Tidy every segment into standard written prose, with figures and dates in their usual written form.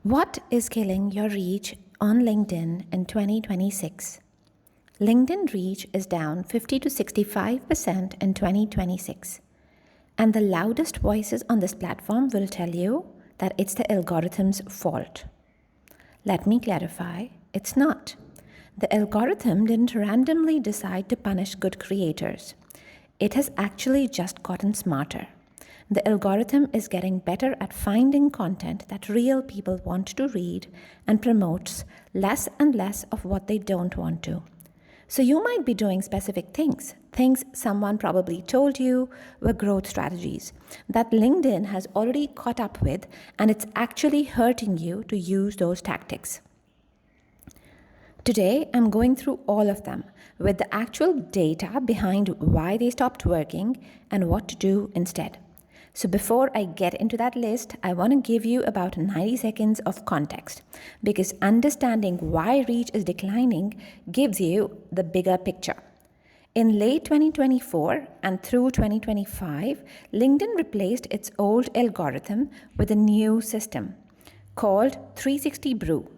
What is killing your reach on LinkedIn in 2026? LinkedIn reach is down 50 to 65% in 2026. And the loudest voices on this platform will tell you that it's the algorithm's fault. Let me clarify, it's not. The algorithm didn't randomly decide to punish good creators. It has actually just gotten smarter. The algorithm is getting better at finding content that real people want to read and promotes less and less of what they don't want to. So you might be doing specific things someone probably told you were growth strategies that LinkedIn has already caught up with, and it's actually hurting you to use those tactics. Today, I'm going through all of them with the actual data behind why they stopped working and what to do instead. So before I get into that list, I want to give you about 90 seconds of context because understanding why reach is declining gives you the bigger picture. In late 2024 and through 2025, LinkedIn replaced its old algorithm with a new system called 360 Brew.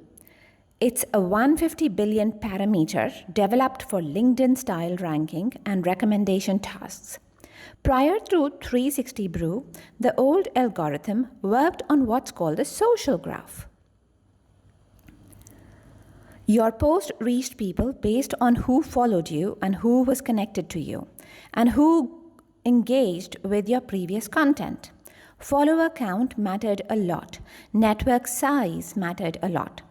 It's a 150 billion parameter developed for LinkedIn style ranking and recommendation tasks. Prior to 360 Brew, the old algorithm worked on what's called a social graph. Your post reached people based on who followed you and who was connected to you, and who engaged with your previous content. Follower count mattered a lot. Network size mattered a lot.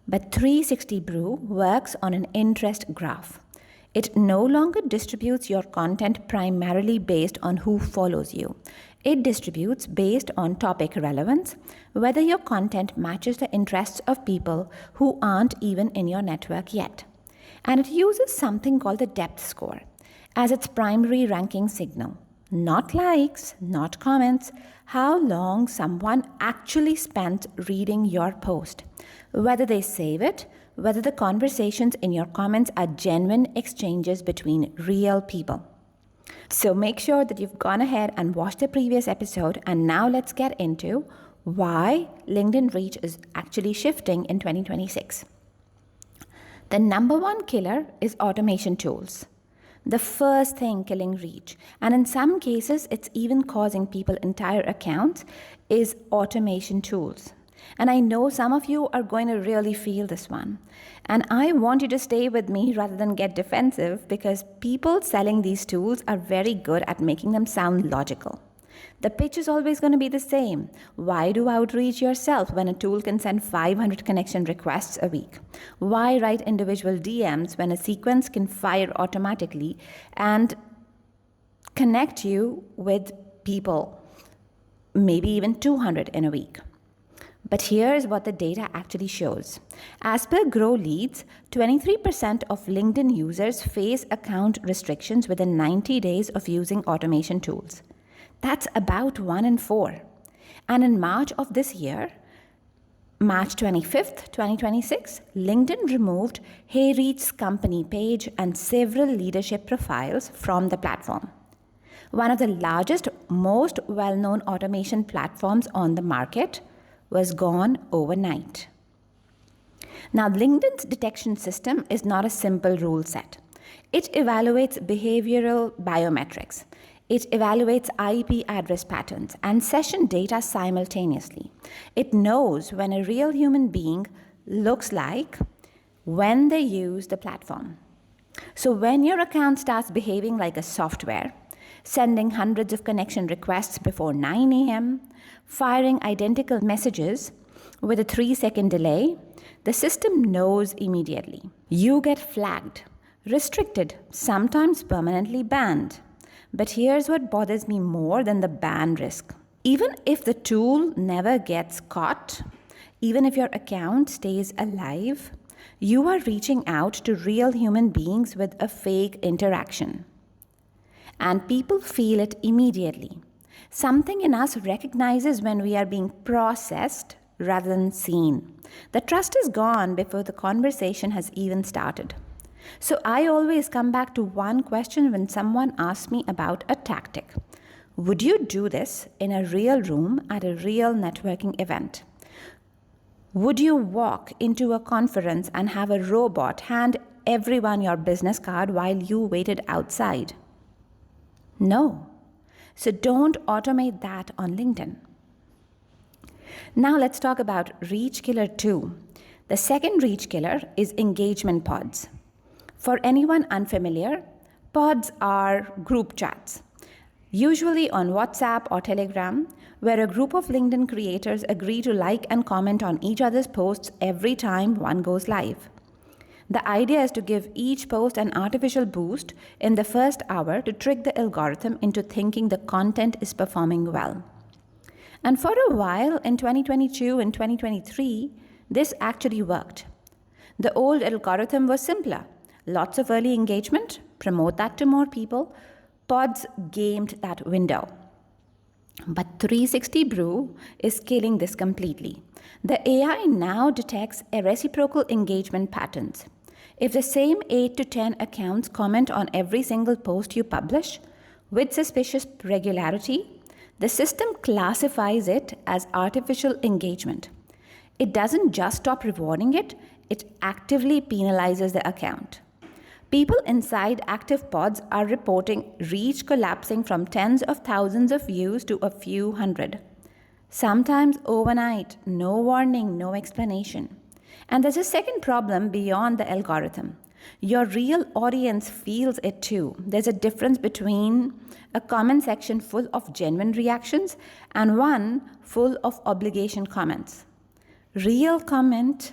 But 360 Brew works on an interest graph. It no longer distributes your content primarily based on who follows you. It distributes based on topic relevance, whether your content matches the interests of people who aren't even in your network yet. And it uses something called the depth score as its primary ranking signal. Not likes, not comments, how long someone actually spent reading your post, whether they save it, whether the conversations in your comments are genuine exchanges between real people. So make sure that you've gone ahead and watched the previous episode, and now let's get into why LinkedIn reach is actually shifting in 2026. The number one killer is automation tools. The first thing killing reach, and in some cases it's even causing people entire accounts, is automation tools. And I know some of you are going to really feel this one. And I want you to stay with me rather than get defensive, because people selling these tools are very good at making them sound logical. The pitch is always going to be the same. Why do outreach yourself when a tool can send 500 connection requests a week? Why write individual DMs when a sequence can fire automatically and connect you with people, maybe even 200 in a week? But here's what the data actually shows. As per Grow Leads, 23% of LinkedIn users face account restrictions within 90 days of using automation tools. That's about 1 in 4. And in March of this year, March 25th, 2026, LinkedIn removed Hey Reach's company page and several leadership profiles from the platform. One of the largest, most well-known automation platforms on the market was gone overnight. Now, LinkedIn's detection system is not a simple rule set. It evaluates behavioral biometrics. It evaluates IP address patterns and session data simultaneously. It knows when a real human being looks like when they use the platform. So when your account starts behaving like a software, sending hundreds of connection requests before 9 a.m., firing identical messages with a 3-second delay, the system knows immediately. You get flagged, restricted, sometimes permanently banned. But here's what bothers me more than the ban risk. Even if the tool never gets caught, even if your account stays alive, you are reaching out to real human beings with a fake interaction. And people feel it immediately. Something in us recognizes when we are being processed rather than seen. The trust is gone before the conversation has even started. So I always come back to one question when someone asks me about a tactic. Would you do this in a real room at a real networking event? Would you walk into a conference and have a robot hand everyone your business card while you waited outside? No. So don't automate that on LinkedIn. Now let's talk about Reach Killer 2. The second Reach Killer is engagement pods. For anyone unfamiliar, pods are group chats, usually on WhatsApp or Telegram, where a group of LinkedIn creators agree to like and comment on each other's posts every time one goes live. The idea is to give each post an artificial boost in the first hour to trick the algorithm into thinking the content is performing well. And for a while in 2022 and 2023, this actually worked. The old algorithm was simpler. Lots of early engagement, promote that to more people. Pods gamed that window. But 360 Brew is scaling this completely. The AI now detects a reciprocal engagement patterns. If the same 8 to 10 accounts comment on every single post you publish with suspicious regularity, the system classifies it as artificial engagement. It doesn't just stop rewarding it, it actively penalizes the account. People inside active pods are reporting reach collapsing from tens of thousands of views to a few hundred. Sometimes overnight, no warning, no explanation. And there's a second problem beyond the algorithm. Your real audience feels it too. There's a difference between a comment section full of genuine reactions and one full of obligation comments. Real comment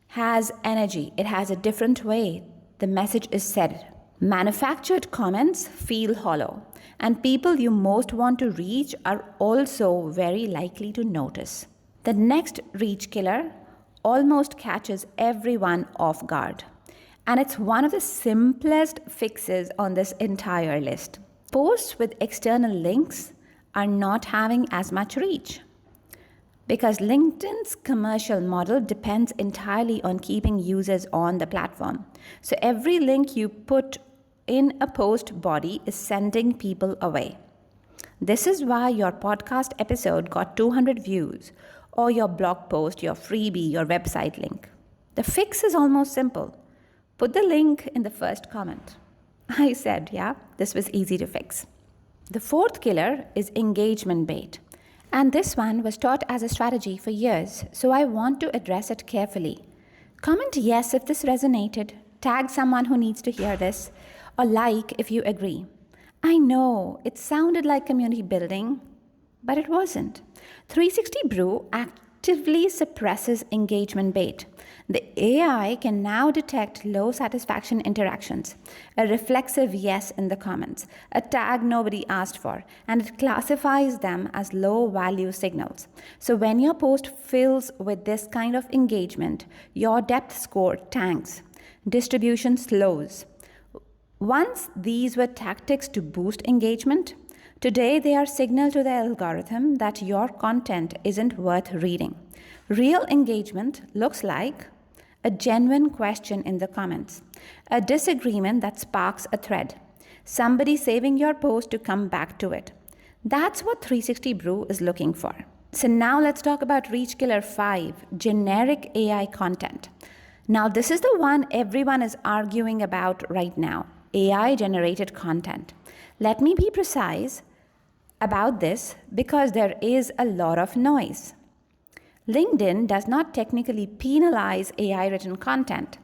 has energy. It has a different way the message is said. Manufactured comments feel hollow, and people you most want to reach are also very likely to notice. The next reach killer almost catches everyone off guard, and it's one of the simplest fixes on this entire list. Posts with external links are not having as much reach, because LinkedIn's commercial model depends entirely on keeping users on the platform. So every link you put in a post body is sending people away. This is why your podcast episode got 200 views, or your blog post, your freebie, your website link. The fix is almost simple. Put the link in the first comment. I said, yeah, this was easy to fix. The fourth killer is engagement bait. And this one was taught as a strategy for years, so I want to address it carefully. Comment yes if this resonated, tag someone who needs to hear this, or like if you agree. I know, it sounded like community building, but it wasn't. 360 Brew actively suppresses engagement bait. The AI can now detect low satisfaction interactions, a reflexive yes in the comments, a tag nobody asked for, and it classifies them as low value signals. So when your post fills with this kind of engagement, your depth score tanks, distribution slows. Once these were tactics to boost engagement, today they are signal to the algorithm that your content isn't worth reading. Real engagement looks like a genuine question in the comments, a disagreement that sparks a thread, somebody saving your post to come back to it. That's what 360 Brew is looking for. So now let's talk about Reach Killer 5, generic AI content. Now this is the one everyone is arguing about right now, AI generated content. Let me be precise about this because there is a lot of noise. LinkedIn does not technically penalize AI written content.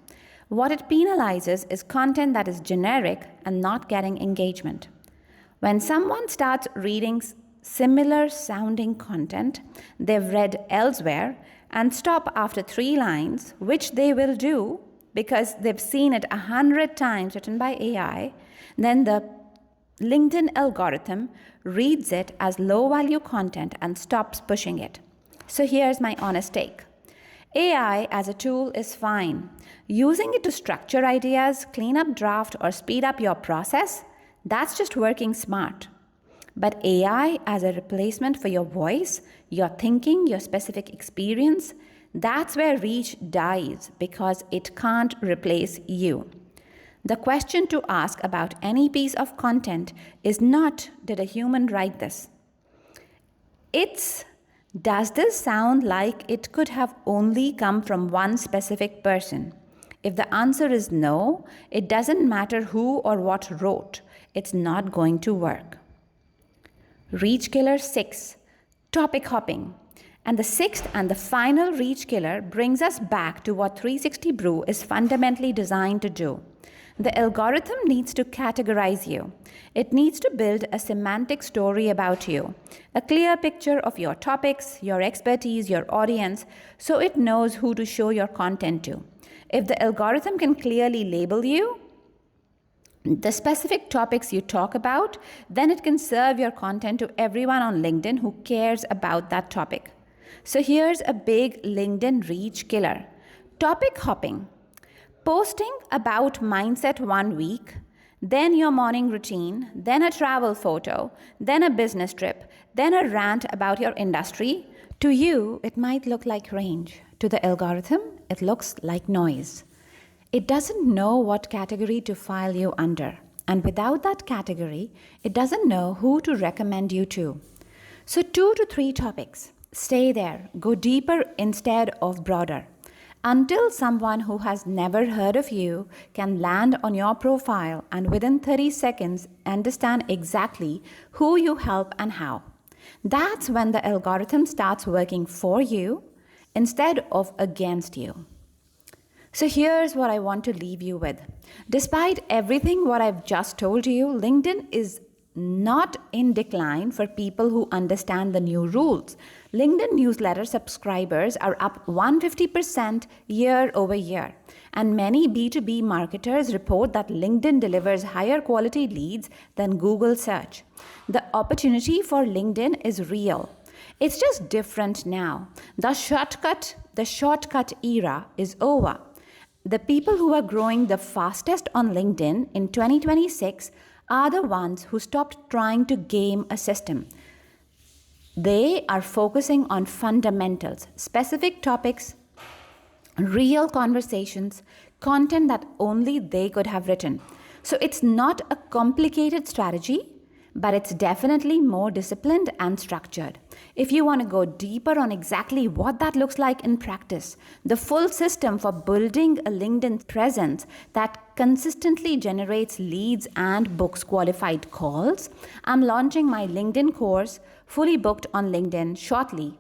What it penalizes is content that is generic and not getting engagement. When someone starts reading similar sounding content they've read elsewhere and stop after 3 lines, which they will do because they've seen it 100 times written by AI, then the LinkedIn algorithm reads it as low value content and stops pushing it. So here's my honest take. AI as a tool is fine. Using it to structure ideas, clean up draft, or speed up your process, that's just working smart. But AI as a replacement for your voice, your thinking, your specific experience, that's where reach dies because it can't replace you. The question to ask about any piece of content is not, did a human write this? It's, Does this sound like it could have only come from one specific person? If the answer is no, it doesn't matter who or what wrote, it's not going to work. Reach killer 6, topic hopping. And the sixth and the final reach killer brings us back to what 360 Brew is fundamentally designed to do. The algorithm needs to categorize you. It needs to build a semantic story about you, a clear picture of your topics, your expertise, your audience, so it knows who to show your content to. If the algorithm can clearly label you, the specific topics you talk about, then it can serve your content to everyone on LinkedIn who cares about that topic. So here's a big LinkedIn reach killer. Topic hopping. Posting about mindset 1 week, then your morning routine, then a travel photo, then a business trip, then a rant about your industry. To you, it might look like range. To the algorithm, it looks like noise. It doesn't know what category to file you under. And without that category, it doesn't know who to recommend you to. So 2 to 3 topics. Stay there. Go deeper instead of broader. Until someone who has never heard of you can land on your profile and within 30 seconds understand exactly who you help and how. That's when the algorithm starts working for you instead of against you. So here's what I want to leave you with. Despite everything what I've just told you, LinkedIn is not in decline for people who understand the new rules. LinkedIn newsletter subscribers are up 150% year over year. And many B2B marketers report that LinkedIn delivers higher quality leads than Google search. The opportunity for LinkedIn is real. It's just different now. The shortcut era is over. The people who are growing the fastest on LinkedIn in 2026 are the ones who stopped trying to game a system. They are focusing on fundamentals, specific topics, real conversations, content that only they could have written. So it's not a complicated strategy, but it's definitely more disciplined and structured. If you want to go deeper on exactly what that looks like in practice, the full system for building a LinkedIn presence that consistently generates leads and books qualified calls, I'm launching my LinkedIn course, Fully Booked on LinkedIn, shortly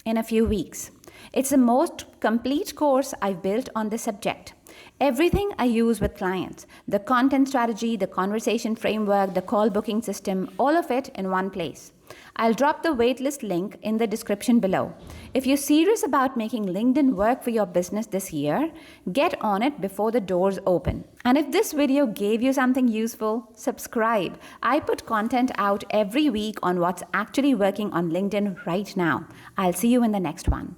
in a few weeks. It's the most complete course I've built on this subject. Everything I use with clients, the content strategy, the conversation framework, the call booking system, all of it in one place. I'll drop the waitlist link in the description below. If you're serious about making LinkedIn work for your business this year, get on it before the doors open. And if this video gave you something useful, subscribe. I put content out every week on what's actually working on LinkedIn right now. I'll see you in the next one.